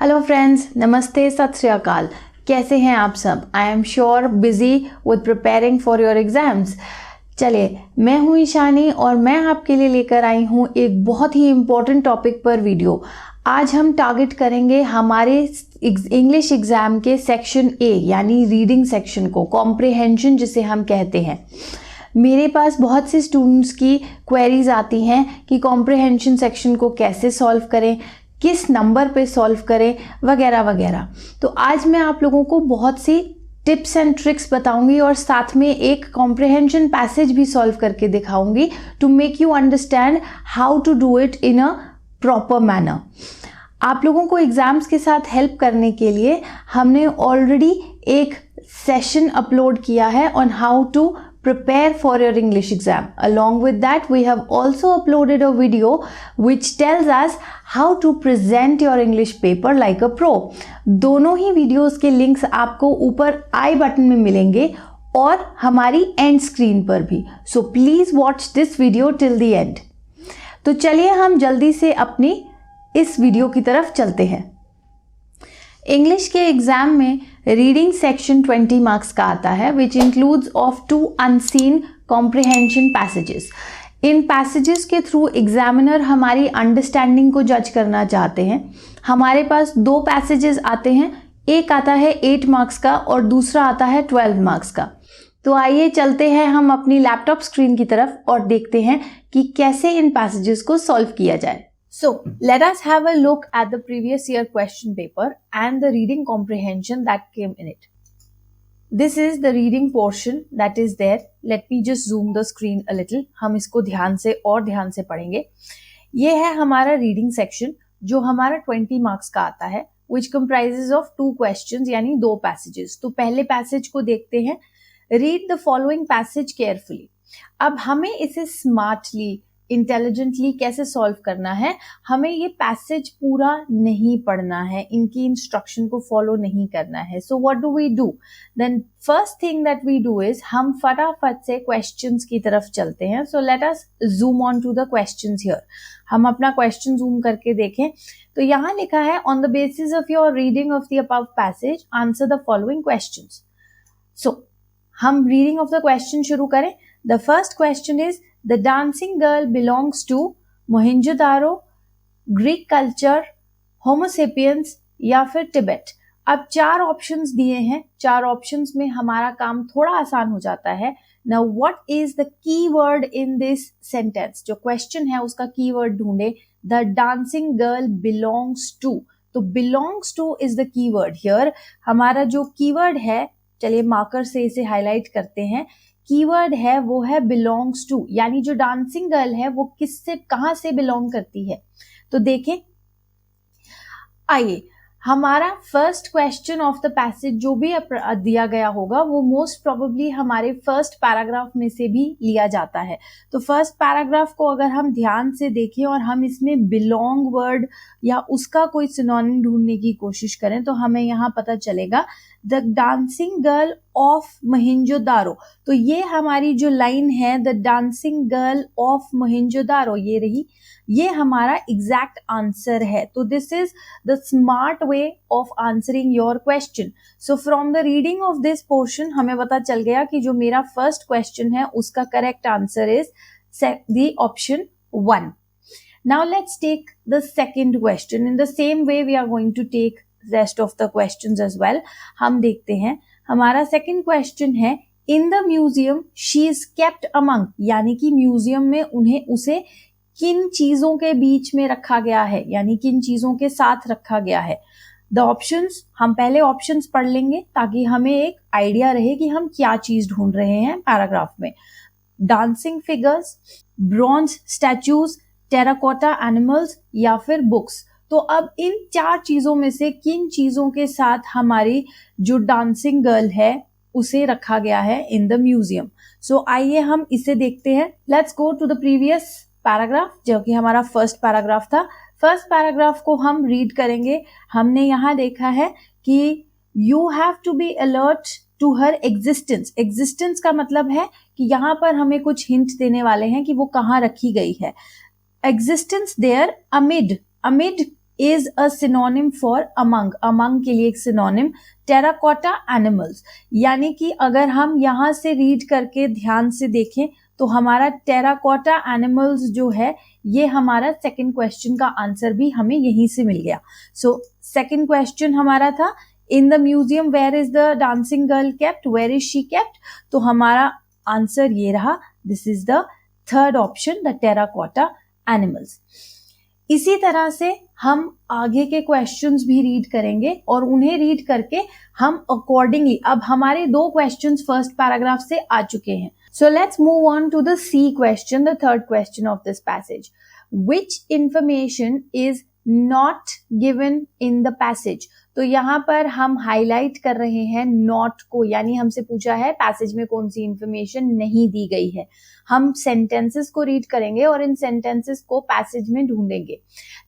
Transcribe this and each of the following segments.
Hello friends, नमस्ते, सत श्री अकाल। कैसे हैं आप सब? I am sure busy with preparing for your exams. चलिए, मैं हूं ईशानी और मैं आपके लिए लेकर आई हूं एक बहुत ही इम्पोर्टेंट टॉपिक पर वीडियो। आज हम टारगेट करेंगे हमारे इंग्लिश एग्जाम के सेक्शन ए यानी रीडिंग सेक्शन को, कॉम्प्रिहेंशन जिसे हम कहते हैं। मेरे पास बहुत से स्टूडेंट्स की क्वेरीज आती हैं कि कॉम्प्रिहेंशन सेक्शन को कैसे सॉल्व करें, किस नंबर पे सॉल्व करें, वगैरह वगैरह। तो आज मैं आप लोगों को बहुत सी टिप्स एंड ट्रिक्स बताऊंगी और साथ में एक कॉम्प्रिहेंशन पैसेज भी सॉल्व करके दिखाऊंगी to make you understand how to do it in a proper manner. आप लोगों को एग्जाम्स के साथ हेल्प करने के लिए हमने ऑलरेडी एक सेशन अपलोड किया है on how to prepare for your English exam. Along with that, we have also uploaded a video which tells us how to present your English paper like a pro. दोनों ही videos के links आपको ऊपर आई button में मिलेंगे और हमारी and screen पर भी। So please watch this video till the end. तो चलिए हम जल्दी से अपनी इस वीडियो की तरफ चलते हैं। इंग्लिश के एग्जाम में रीडिंग सेक्शन 20 मार्क्स का आता है which includes of 2 unseen comprehension passages. In passages के थ्रू एग्जामिनर हमारी अंडरस्टैंडिंग को जज करना चाहते हैं। हमारे पास 2 पैसेजेस आते हैं, एक आता है 8 मार्क्स का और दूसरा आता है 12 मार्क्स का। तो आइए चलते हैं हम अपनी लैपटॉप स्क्रीन की तरफ और देखते हैं कि कैसे इन पैसेजेस को सॉल्व किया जाए। So, let us have a look at the previous year question paper and the reading comprehension that came in it. This is the reading portion that is there. Let me just zoom the screen a little. हम इसको ध्यान से पढ़ेंगे। ये है हमारा reading section जो हमारा 20 marks का आता है, which comprises of 2 questions यानी 2 passages. तो पहले passage को देखते हैं। Read the following passage carefully. अब हमें इसे smartly इंटेलिजेंटली कैसे सॉल्व करना है, हमें ये पैसेज पूरा नहीं पढ़ना है, इनकी इंस्ट्रक्शन को फॉलो नहीं करना है। So what do we do then? First thing that we do is हम फटाफट से क्वेश्चंस की तरफ चलते हैं। So let us zoom on to the questions here. हम अपना क्वेश्चन जूम करके देखें तो यहाँ लिखा है on the basis of your reading of the above passage answer the following questions. So हम रीडिंग ऑफ द क्वेश्चन शुरू करें। The first question is The dancing girl belongs to Mohenjodaro, Greek culture, Homo sapiens या फिर तिब्बत। अब 4 options दिए हैं, 4 options में हमारा काम थोड़ा आसान हो जाता है। Now what is the keyword in this sentence? जो क्वेश्चन है उसका कीवर्ड ढूंढे। The dancing girl belongs to, तो belongs to is the keyword here। हमारा जो कीवर्ड है, चलिए मार्कर से इसे हाईलाइट करते हैं। कीवर्ड है वो है बिलोंग्स टू, यानी जो डांसिंग गर्ल है वो किससे, कहां से बिलोंग करती है। तो देखें, आइए हमारा first question of the passage जो भी दिया गया होगा वो मोस्ट प्रोबेबली हमारे फर्स्ट पैराग्राफ में से भी लिया जाता है। तो फर्स्ट पैराग्राफ को अगर हम ध्यान से देखें और हम इसमें बिलोंग वर्ड या उसका कोई सिनोनिम ढूंढने की कोशिश करें तो हमें यहाँ पता चलेगा the dancing girl of Mohenjodaro. तो ये हमारी जो लाइन है the dancing girl of Mohenjodaro, ये रही, ये हमारा एग्जैक्ट आंसर है। तो this is the smart way of answering your question. So from the reading of this portion हमें पता चल गया कि जो मेरा फर्स्ट क्वेश्चन है उसका correct answer is the option 1। Now let's take the second question. In the same way we are going to take rest of the questions as well। हम देखते हैं, हमारा सेकंड क्वेश्चन है इन the museum she is kept among, यानी कि museum में उसे किन चीजों के बीच में रखा गया है, यानी किन चीजों के साथ रखा गया है। द ऑप्शंस, हम पहले ऑप्शंस पढ़ लेंगे ताकि हमें एक आइडिया रहे कि हम क्या चीज ढूंढ रहे हैं पैराग्राफ में। Dancing figures, bronze statues, terracotta animals या फिर बुक्स। तो अब इन 4 चीजों में से किन चीजों के साथ हमारी जो डांसिंग गर्ल है उसे रखा गया है इन द म्यूजियम। सो आइए हम इसे देखते हैं। Let's go to the previous paragraph जो कि हमारा फर्स्ट पैराग्राफ था। फर्स्ट पैराग्राफ को हम रीड करेंगे। हमने यहाँ देखा है कि you have to be alert to her existence. Existence का मतलब है कि यहाँ पर हमें कुछ हिंट देने वाले हैं कि वो कहाँ रखी गई है। Existence there amid, amid is a synonym for among. Among के लिए एक synonym. Terracotta animals, यानी कि अगर हम यहाँ से रीड करके ध्यान से देखें तो हमारा टेराकोटा एनिमल्स जो है ये हमारा सेकंड क्वेश्चन का आंसर भी हमें यहीं से मिल गया. सो सेकंड क्वेश्चन हमारा था in the museum where is the dancing girl kept, where is she kept. तो हमारा आंसर ये रहा. This is the third option, the terracotta animals. इसी तरह से हम आगे के क्वेश्चंस भी रीड करेंगे और उन्हें रीड करके हम अकॉर्डिंगली, अब हमारे दो क्वेश्चंस फर्स्ट पैराग्राफ से आ चुके हैं. So let's move on to the C question, the third question of this passage. Which information is not given in the passage. तो यहाँ पर हम हाईलाइट कर रहे हैं नॉट को, यानी हमसे पूछा है पैसेज में कौन सी इंफॉर्मेशन नहीं दी गई है. हम सेंटेंसेस को रीड करेंगे और इन सेंटेंसेस को पैसेज में ढूंढेंगे.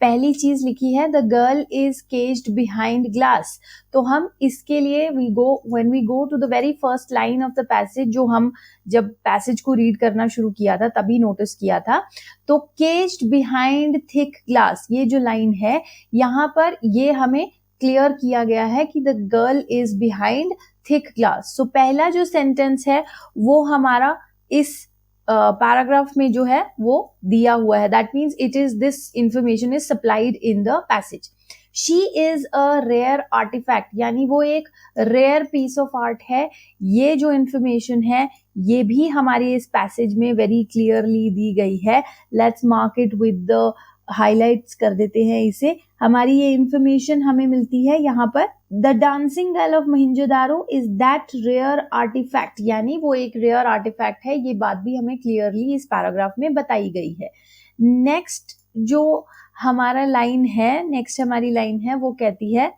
पहली चीज लिखी है the girl is caged behind glass. तो हम इसके लिए when we go to the very first line of the passage, जो हम जब पैसेज को रीड करना शुरू किया था तभी नोटिस किया था. तो केज्ड बिहाइंड थिक ग्लास, ये जो लाइन है यहाँ पर ये हमें क्लियर किया गया है कि the girl is behind thick glass. So पहला जो सेंटेंस है वो हमारा इस पैराग्राफ में जो है वो दिया हुआ है. That means it is this information is supplied in the passage. She is a rare artefact, यानी वो एक रेयर पीस ऑफ आर्ट है. ये जो इंफॉर्मेशन है ये भी हमारी इस पैसेज में वेरी क्लियरली दी गई है. Let's mark it with the highlights कर देते हैं इसे. हमारी ये इंफॉर्मेशन हमें मिलती है यहाँ पर. The dancing girl of Mohenjodaro is that rare artefact, यानी वो एक रेयर आर्टिफैक्ट है. ये बात भी हमें क्लियरली इस पैराग्राफ में बताई गई है. नेक्स्ट जो हमारा लाइन है, नेक्स्ट हमारी लाइन है वो कहती है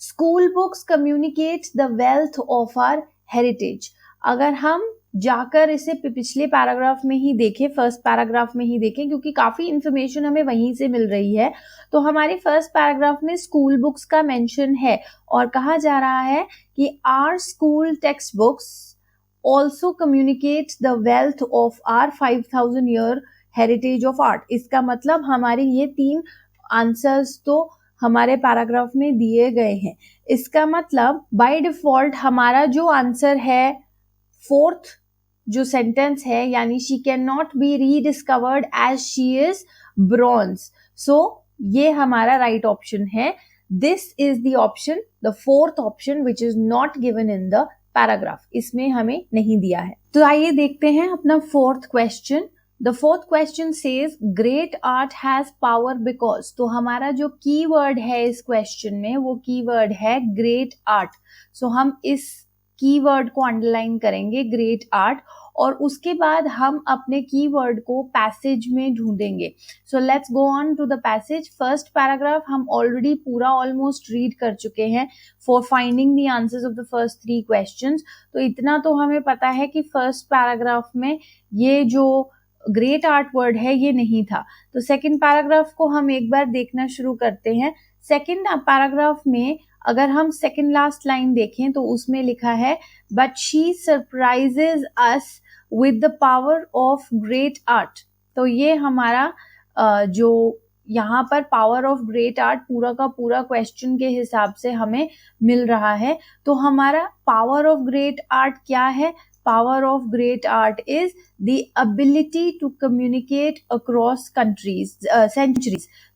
school books communicate the wealth of our heritage. अगर हम जाकर इसे पिछले पैराग्राफ में ही देखें, फर्स्ट पैराग्राफ में ही देखें, क्योंकि काफी इंफॉर्मेशन हमें वहीं से मिल रही है. तो हमारे फर्स्ट पैराग्राफ में स्कूल बुक्स का मेंशन है और कहा जा रहा है कि our school text books also communicate the wealth of our 5000 year heritage of art. इसका मतलब हमारे ये तीन आंसर्स तो हमारे पैराग्राफ में दिए गए हैं. इसका मतलब बाय डिफॉल्ट हमारा जो आंसर है फोर्थ जो सेंटेंस है, यानी she can not be rediscovered as she is bronze. So ये हमारा राइट ऑप्शन है. This is the option, the fourth option which is not given in the paragraph. इसमें हमें नहीं दिया है. तो आइए देखते हैं अपना fourth question. The fourth question says great art has power because. तो हमारा जो कीवर्ड है इस क्वेश्चन में वो कीवर्ड है ग्रेट आर्ट. सो हम इस कीवर्ड को अंडरलाइन करेंगे, ग्रेट आर्ट, और उसके बाद हम अपने कीवर्ड को पैसेज में ढूंढेंगे. So let's go on to the passage. First paragraph हम ऑलरेडी पूरा ऑलमोस्ट रीड कर चुके हैं for finding the answers of the first 3 questions. तो इतना तो हमें पता है कि फर्स्ट पैराग्राफ में ये जो ग्रेट आर्ट वर्ड है ये नहीं था. तो सेकंड पैराग्राफ को हम एक बार देखना शुरू करते हैं. सेकंड पैराग्राफ में अगर हम सेकंड लास्ट लाइन देखें तो उसमें लिखा है but she surprises us with the power of great art. तो ये हमारा जो यहाँ पर पावर ऑफ ग्रेट आर्ट पूरा का पूरा क्वेश्चन के हिसाब से हमें मिल रहा है. तो हमारा पावर ऑफ ग्रेट आर्ट क्या है? Power of great art is the ability to communicate across centuries.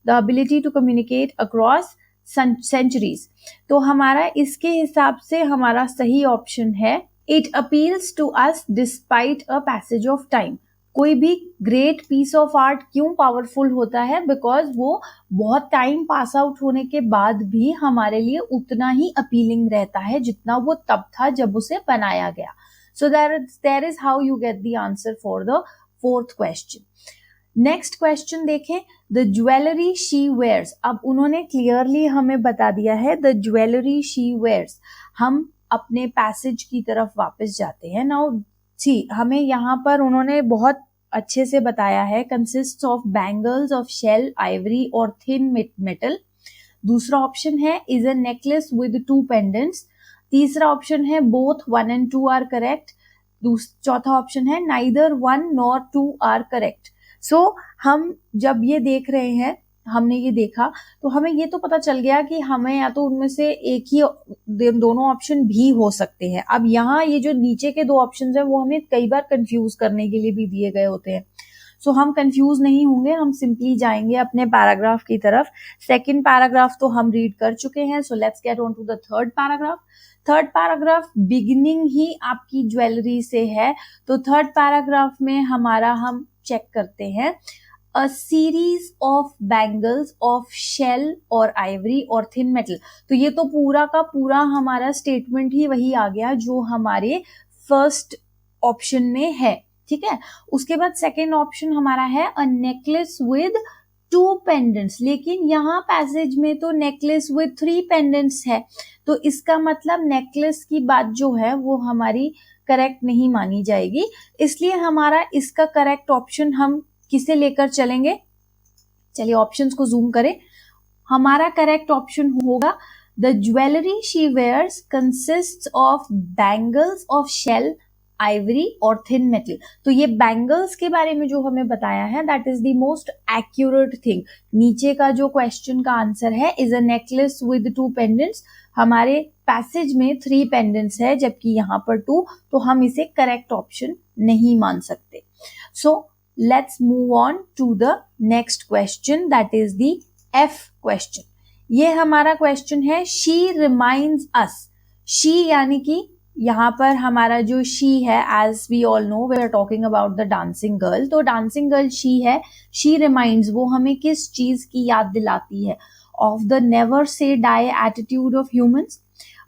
The ability to communicate across centuries. तो हमारा इसके हिसाब से हमारा सही ऑप्शन है It appeals to us despite a passage of time. कोई भी ग्रेट पीस ऑफ आर्ट क्यों पावरफुल होता है? बिकॉज वो बहुत टाइम पास आउट होने के बाद भी हमारे लिए उतना ही अपीलिंग रहता है जितना वो तब था जब उसे बनाया गया. So there is how you get the answer for the fourth question. Next question देखें, the jewelry she wears. अब उन्होंने clearly हमें बता दिया है the jewelry she wears. हम अपने पैसेज की तरफ वापस जाते हैं. Now see, हमें यहाँ पर उन्होंने बहुत अच्छे से बताया है consists of bangles of shell, ivory और thin metal. दूसरा ऑप्शन है is a necklace with 2 pendants. तीसरा ऑप्शन है बोथ 1 and 2 आर करेक्ट. चौथा ऑप्शन है नाइदर 1 nor 2 आर करेक्ट. सो हम जब ये देख रहे हैं हमने ये देखा तो हमें ये तो पता चल गया कि हमें या तो उनमें से एक ही दोनों ऑप्शन भी हो सकते हैं। अब यहाँ ये जो नीचे के दो ऑप्शन है वो हमें कई बार कंफ्यूज करने के लिए भी दिए गए होते हैं। सो हम कंफ्यूज नहीं होंगे, हम सिंपली जाएंगे अपने पैराग्राफ की तरफ। सेकेंड पैराग्राफ तो हम रीड कर चुके हैं, so let's get on to the third paragraph. Third paragraph beginning ही आपकी ज्वेलरी से है, तो थर्ड पैराग्राफ में हमारा हम चेक करते हैं a series of bangles of shell और आइवरी और थिन मेटल। तो ये तो पूरा का पूरा हमारा स्टेटमेंट ही वही आ गया जो हमारे फर्स्ट ऑप्शन में है, ठीक है। उसके बाद सेकेंड ऑप्शन हमारा है अ नेकलेस विद 2 पेंडेंट्स, लेकिन यहाँ पैसेज में तो नेकलेस विद 3 पेंडेंट्स है, तो इसका मतलब नेकलेस की बात जो है वो हमारी करेक्ट नहीं मानी जाएगी। इसलिए हमारा इसका करेक्ट ऑप्शन हम किसे लेकर चलेंगे, चलिए ऑप्शंस को जूम करें। हमारा करेक्ट ऑप्शन होगा the jewellery she wears consists of bangles of shell, ivory और थिन मेटल। तो ये बैंगल्स के बारे में जो हमें बताया है that is the most accurate thing. नीचे का जो क्वेश्चन का आंसर है is a necklace with 2 pendants, हमारे पैसेज में 3 पेंडेंट्स है जबकि यहाँ पर 2, तो हम इसे करेक्ट ऑप्शन नहीं मान सकते। So let's move on to the next question that is the F question. ये हमारा क्वेश्चन है शी रिमाइंड्स अस। शी यानी कि यहाँ पर हमारा जो शी है, as we all know we are talking about the dancing girl, तो डांसिंग गर्ल शी है। शी रिमाइंड्स वो हमें किस चीज की याद दिलाती है, of the never say die attitude of humans,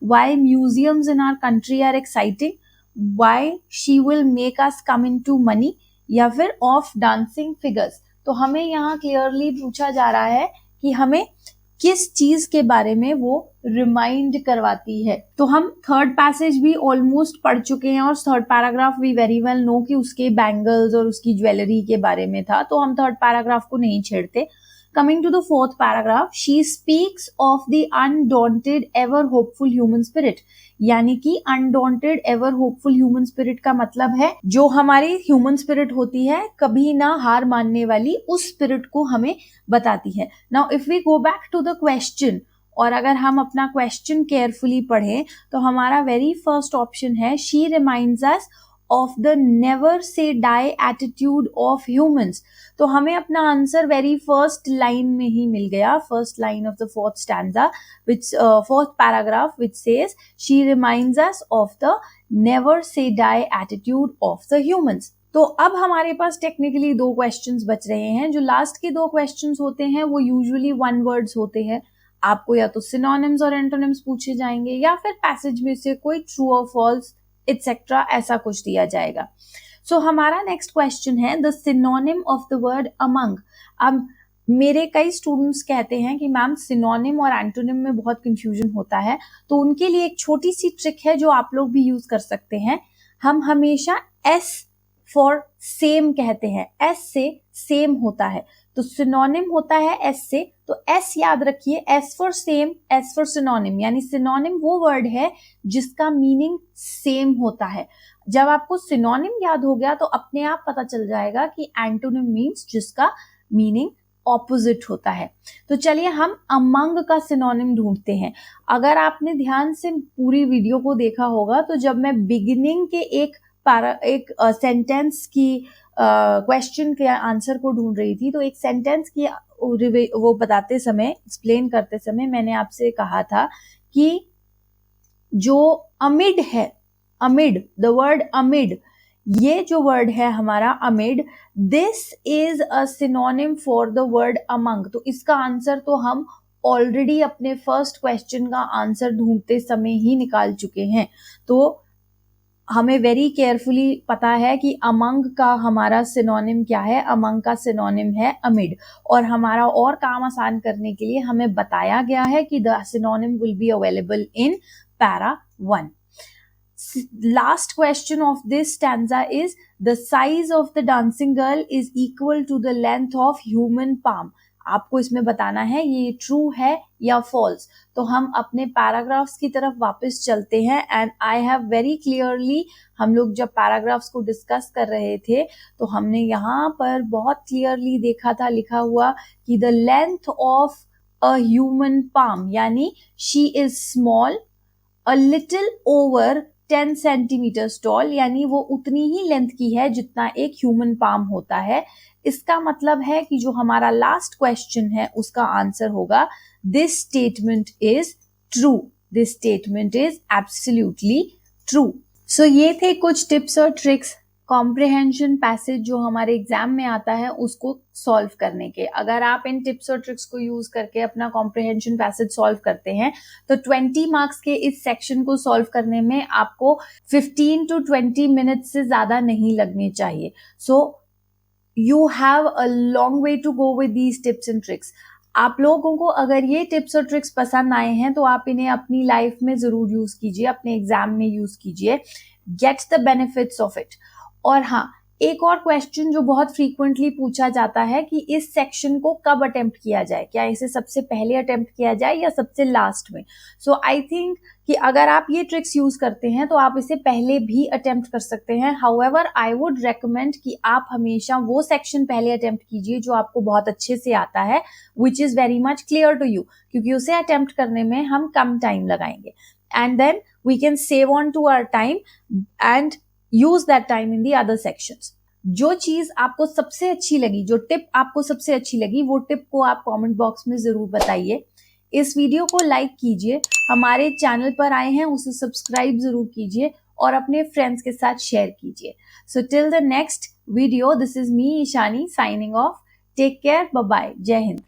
why museums in our country are exciting, why she will make us come into money, या फिर ऑफ डांसिंग फिगर्स। तो हमें यहाँ क्लियरली पूछा जा रहा है कि हमें किस चीज के बारे में वो रिमाइंड करवाती है। तो हम थर्ड पैसेज भी ऑलमोस्ट पढ़ चुके हैं और third paragraph we very well know कि उसके बैंगल्स और उसकी ज्वेलरी के बारे में था, तो हम थर्ड पैराग्राफ को नहीं छेड़ते। Coming to the fourth paragraph, she speaks of the undaunted ever hopeful human spirit, यानी कि undaunted ever hopeful human spirit का मतलब है जो हमारी ह्यूमन स्पिरिट होती है कभी ना हार मानने वाली, उस स्पिरिट को हमें बताती है। Now if we go back to the question, और अगर हम अपना क्वेश्चन केयरफुली पढ़ें तो हमारा वेरी फर्स्ट ऑप्शन है she reminds us of the never say die attitude of humans. तो हमें अपना आंसर वेरी फर्स्ट लाइन में ही मिल गया, first line of the fourth stanza which fourth paragraph which says she reminds us of the never say die attitude of the humans। तो अब हमारे पास technically 2 questions बच रहे हैं। जो लास्ट के 2 क्वेश्चंस होते हैं वो यूजुअली 1 वर्ड्स होते हैं, आपको या तो सिनोनिम्स और एंटोनिम्स पूछे जाएंगे या फिर पैसेज में से कोई ट्रू और फॉल्स एटसेट्रा ऐसा कुछ दिया जाएगा। सो हमारा नेक्स्ट क्वेश्चन है the synonym of the word among. अब मेरे कई स्टूडेंट्स कहते हैं कि मैम सिनोनिम और एंटोनिम में बहुत कंफ्यूजन होता है, तो उनके लिए एक छोटी सी ट्रिक है जो आप लोग भी यूज कर सकते हैं। हम हमेशा S फॉर सेम कहते हैं, S से सेम होता है, तो सिनोनिम होता है S से, तो S याद रखिए, S for same, S for synonym, यानी सिनोनिम वो वर्ड है जिसका मीनिंग सेम होता है। जब आपको सिनोनिम याद हो गया तो अपने आप पता चल जाएगा कि एंटोनिम मीन्स जिसका मीनिंग ऑपोजिट होता है। तो चलिए हम अमंग का सिनोनिम ढूंढते हैं। अगर आपने ध्यान से पूरी वीडियो को देखा होगा तो जब मैं बिगिनिंग के एक सेंटेंस की क्वेश्चन के आंसर को ढूंढ रही थी, तो एक सेंटेंस की वो बताते समय, एक्सप्लेन करते समय मैंने आपसे कहा था कि जो अमिड है, अमिड, द वर्ड अमिड, ये जो वर्ड है हमारा amid, this is a synonym for the word among. तो इसका आंसर तो हम ऑलरेडी अपने फर्स्ट क्वेश्चन का आंसर ढूंढते समय ही निकाल चुके हैं। तो हमें वेरी केयरफुली पता है कि अमंग का हमारा सिनोनिम क्या है, अमंग का सिनोनिम है अमिड। और हमारा और काम आसान करने के लिए हमें बताया गया है कि the synonym will be available in para 1। Last question of this stanza is the size of the dancing girl is equal to the length of human palm। आपको इसमें बताना है ये ट्रू है या फॉल्स। तो हम अपने पैराग्राफ्स की तरफ वापस चलते हैं and I have very clearly, हम लोग जब पैराग्राफ्स को डिस्कस कर रहे थे तो हमने यहाँ पर बहुत क्लियरली देखा था लिखा हुआ कि the length of a human palm, यानी she is small a little over 10 centimetres tall, यानी वो उतनी ही लेंथ की है जितना एक ह्यूमन पाम होता है। इसका मतलब है कि जो हमारा लास्ट क्वेश्चन है उसका आंसर होगा this statement is true, this statement is absolutely true. So ये थे कुछ टिप्स और ट्रिक्स कॉम्प्रिहेंशन पैसेज जो हमारे एग्जाम में आता है उसको सॉल्व करने के। अगर आप इन टिप्स और ट्रिक्स को यूज करके अपना कॉम्प्रिहेंशन पैसेज सॉल्व करते हैं तो 20 मार्क्स के इस सेक्शन को सॉल्व करने में आपको 15 to 20 मिनट्स से ज्यादा नहीं लगने चाहिए। So you have a long way to go with these tips and tricks. आप लोगों को अगर ये टिप्स और ट्रिक्स पसंद आए हैं तो आप इन्हें अपनी लाइफ में जरूर यूज कीजिए, अपने एग्जाम में यूज कीजिए, get the benefits of it. और हाँ, एक और क्वेश्चन जो बहुत फ्रीक्वेंटली पूछा जाता है कि इस सेक्शन को कब अटेम्प्ट किया जाए, क्या इसे सबसे पहले अटेम्प्ट किया जाए या सबसे लास्ट में। सो आई थिंक कि अगर आप ये ट्रिक्स यूज करते हैं तो आप इसे पहले भी अटेम्प्ट कर सकते हैं। हाउएवर आई वुड रेकमेंड कि आप हमेशा वो सेक्शन पहले अटेम्प्ट कीजिए जो आपको बहुत अच्छे से आता है, which is very much clear to you, क्योंकि उसे अटेम्प्ट करने में हम कम टाइम लगाएंगे and then we can save on to our time and use that time in the other sections। जो चीज आपको सबसे अच्छी लगी, जो टिप आपको सबसे अच्छी लगी, वो टिप को आप कमेंट बॉक्स में जरूर बताइए। इस वीडियो को लाइक कीजिए, हमारे चैनल पर आए हैं उसे सब्सक्राइब जरूर कीजिए और अपने फ्रेंड्स के साथ शेयर कीजिए। So till the next video, this is me Ishani signing off. Take care, bye bye, जय हिंद।